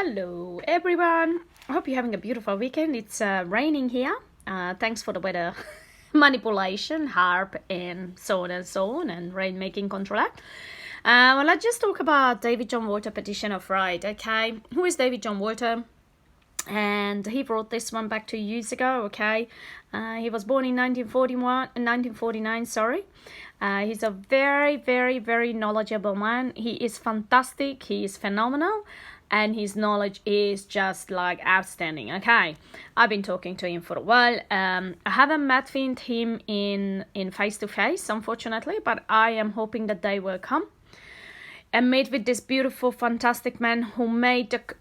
Hello everyone, I hope you're having a beautiful weekend. It's raining here. Thanks for the weather manipulation, harp and so on and rainmaking controller. Well, let's just talk about David John Walter Petition of Right. Okay, who is David John Walter? And he wrote this one back 2 years ago. Okay, he was born in 1949. Sorry. He's a very knowledgeable man. He is fantastic. He is phenomenal. And his knowledge is just like outstanding. Okay, I've been talking to him for a while. I haven't met him in face to face, unfortunately, but I am hoping that day will come. And meet with this beautiful, fantastic man who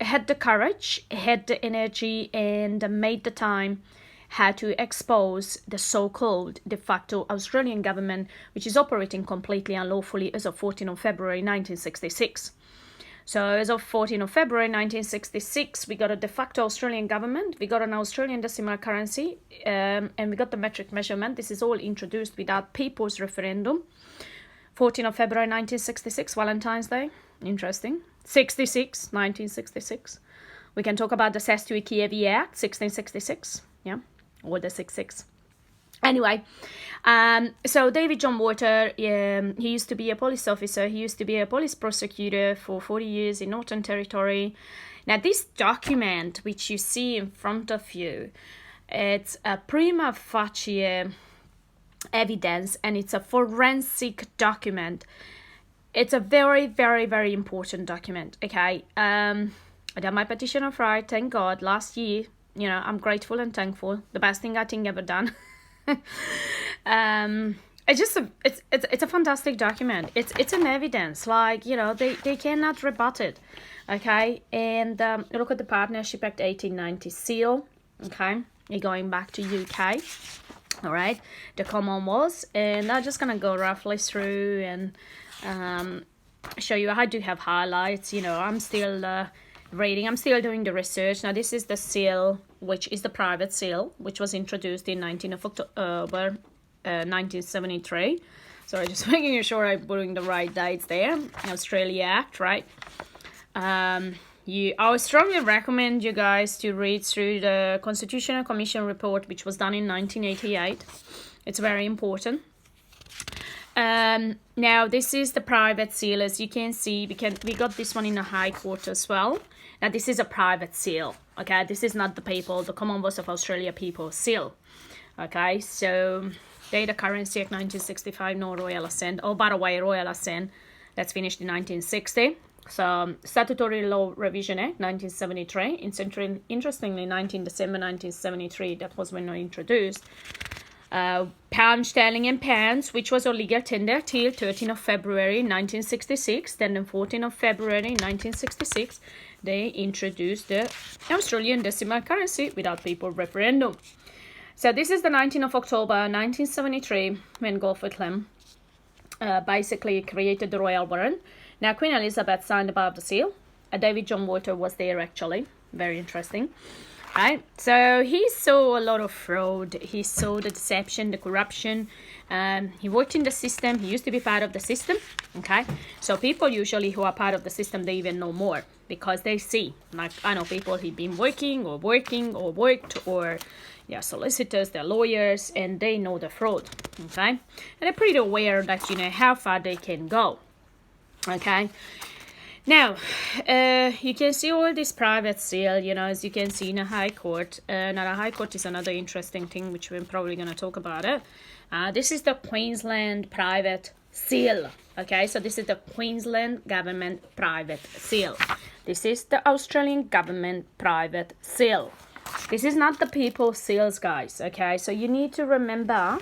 had the courage, had the energy, and made the time how to expose the so-called de facto Australian government, which is operating completely unlawfully as of 14th of February 1966. So as of 14th of February 1966, we got a de facto Australian government, we got an Australian decimal currency, and we got the metric measurement. This is all introduced without people's referendum. 14th of February 1966, Valentine's Day. Interesting. 1966. We can talk about the Sestuiki-Kievi Act, 1666. Yeah, or the 66. Anyway, so David John Walter, he used to be a police officer. He used to be a police prosecutor for 40 years in Northern Territory. Now, this document, which you see in front of you, it's a Prima Facia evidence, and it's a forensic document. It's a very important document. Okay, I done my petition of right, thank God, last year. You know, I'm grateful and thankful. The best thing I think ever done. It's a fantastic document. It's an evidence, like, you know, they cannot rebut it. Okay, and look at the Partnership Act 1890 seal. Okay, you're going back to UK. All right, the Commonwealth, and I'm just gonna go roughly through and show you. I do have highlights. You know, I'm still reading. I'm still doing the research. Now, this is the seal, which is the private seal, which was introduced in 19th of October 1973. So just making sure I'm putting the right dates there. Australia Act, right? I would strongly recommend you guys to read through the Constitutional Commission report, which was done in 1988. It's very important. Now, this is the private seal. As you can see, we got this one in the High Court as well. Now, this is a private seal. Okay, this is not the Commonwealth of Australia people seal. Okay, so Data Currency Act 1965, no royal assent. Oh, by the way, royal assent, that's finished in 1960. So, Statutory Law Revision Act 1973. Interestingly, 19 December 1973, that was when they introduced. Pound sterling and pounds, which was a legal tender till 13th of February 1966. Then on 14th of February 1966, they introduced the Australian decimal currency without people referendum. So this is the 19th of October 1973 when Golford Clem basically created the royal warrant. Now, Queen Elizabeth signed above the seal. David John Walter was there, actually. Very interesting. Right, so he saw a lot of fraud. He saw the deception, the corruption. He worked in the system. He used to be part of the system. Okay, so people usually who are part of the system, they even know more because they see. Like, I know people who've been working or worked, or yeah, solicitors, they're lawyers, and they know the fraud. Okay, and they're pretty aware that, you know, how far they can go. Okay. Now, you can see all this private seal, you know, as you can see in a High Court. Now, the High Court is another interesting thing, which we're probably going to talk about it. This is the Queensland private seal. Okay, so this is the Queensland government private seal. This is the Australian government private seal. This is not the people's seals, guys. Okay, so you need to remember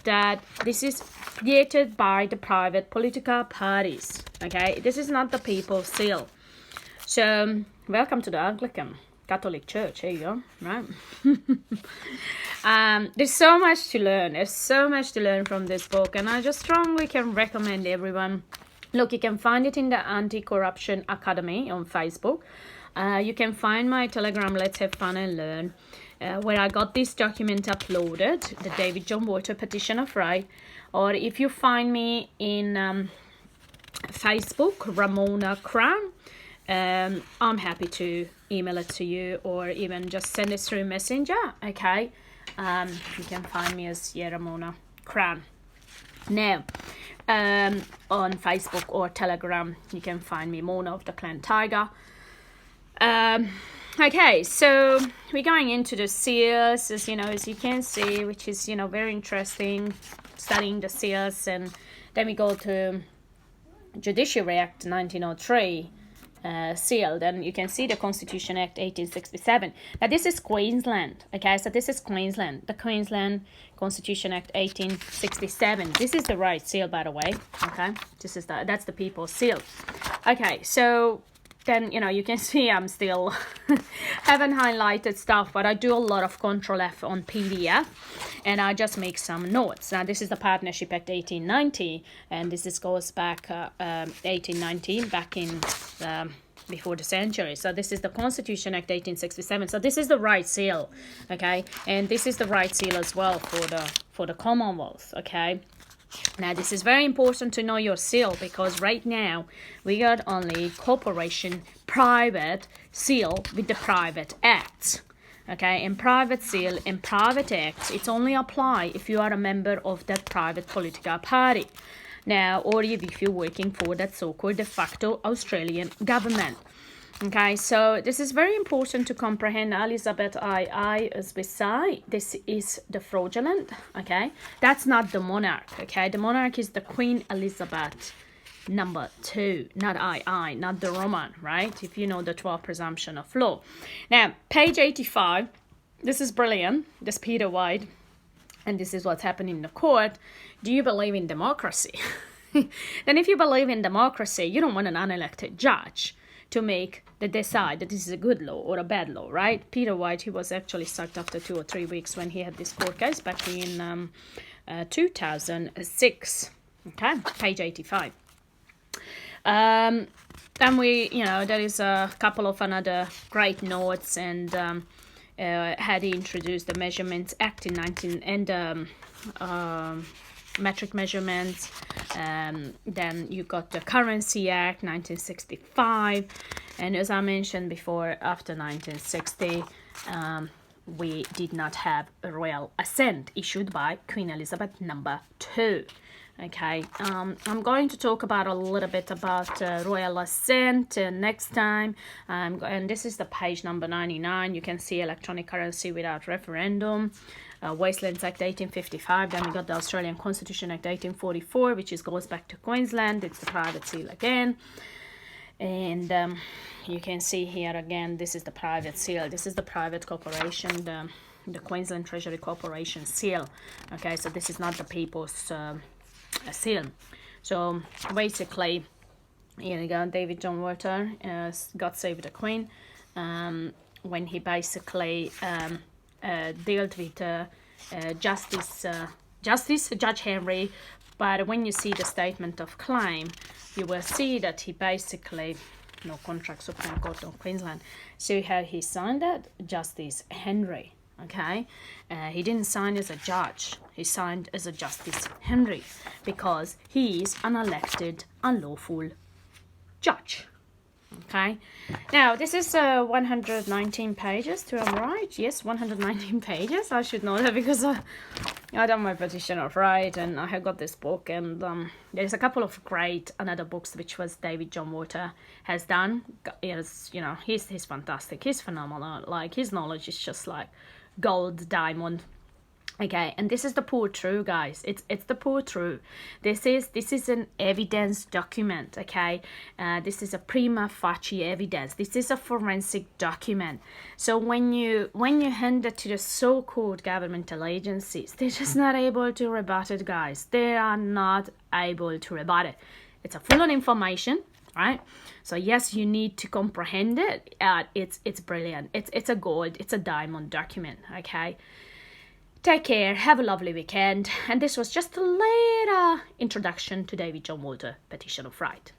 that this is created by the private political parties. Okay, this is not the people's seal. So, welcome to the Anglican Catholic Church. Here you go, right? There's so much to learn. There's so much to learn from this book, and I just strongly can recommend everyone. Look, you can find it in the Anti-Corruption Academy on Facebook. You can find my Telegram, Let's Have Fun and Learn, where I got this document uploaded, the David John Walter Petition of Right. Or if you find me in Facebook, Ramona Crown, I'm happy to email it to you or even just send it through Messenger. Okay, you can find me as Yeramona Crown. Now, on Facebook or Telegram, you can find me Mona of the Clan Tiger. Okay, so we're going into the seals, as you can see, which is very interesting, studying the seals. And then we go to Judiciary Act 1903 sealed, and you can see the Constitution Act 1867. Now this is Queensland. Okay, so this is Queensland, the Queensland Constitution Act 1867. This is the right seal, by the way. Okay, that's the people's seal. Okay, so then you can see I'm still haven't highlighted stuff, but I do a lot of Control F on PDF, and I just make some notes. Now this is the Partnership Act 1890, and this goes back 1819, back in before the century. So this is the Constitution Act 1867. So this is the right seal, okay, and this is the right seal as well for the Commonwealth. Okay. Now this is very important to know your seal, because right now we got only corporation private seal with the private acts. Okay, and private seal and private acts, it's only apply if you are a member of that private political party. Now, or if you're working for that so-called de facto Australian government. Okay, so this is very important to comprehend. Elizabeth II is beside. This is the fraudulent. Okay, that's not the monarch. Okay, the monarch is the Queen Elizabeth #2, not II, not the Roman, right? If you know the 12 presumption of law. Now, page 85. This is brilliant. This Peter White, and this is what's happening in the court. Do you believe in democracy? Then, if you believe in democracy, you don't want an unelected judge to decide that this is a good law or a bad law, right? Peter White, he was actually sacked after 2 or 3 weeks when he had this court case back in 2006. Okay, page 85. Then there is a couple of another great notes, and had he introduced the Measurements Act in 19 and metric measurements. Then you got the Currency Act 1965, and as I mentioned before, after 1960 we did not have a royal assent issued by Queen Elizabeth #2. Okay, I'm going to talk about a little bit about royal assent next time, and this is the page number 99. You can see electronic currency without referendum, Wastelands Act 1855. Then we got the Australian Constitution Act 1844, which goes back to Queensland. It's the private seal again, and you can see here again, this is the private seal. This is the private corporation, the Queensland Treasury Corporation seal. Okay, so this is not the people's seal. So basically, here we go, David John Walter, God Save the Queen, when he basically dealt with Judge Henry. But when you see the statement of claim, you will see that he basically, no contract, Supreme Court of Queensland. So how he signed that? Justice Henry. Okay, he didn't sign as a judge, he signed as a Justice Henry, because he is an elected, unlawful judge. Okay, now this is 119 pages to am right. Yes, 119 pages. I should know that because I done my petition of right, and I have got this book, and there's a couple of great another books which was David John Walter has done. He's fantastic, he's phenomenal. Like, his knowledge is just like gold, diamond. Okay, and this is the poor true, guys. It's the poor true. This is an evidence document. Okay, this is a prima facie evidence. This is a forensic document. So when you hand it to the so-called governmental agencies, they're just not able to rebut it, guys. They are not able to rebut it. It's a full on information, right? So yes, you need to comprehend it. It's brilliant. It's a gold. It's a diamond document. Okay. Take care, have a lovely weekend, and this was just a little introduction to David John Walter, Petition of Right.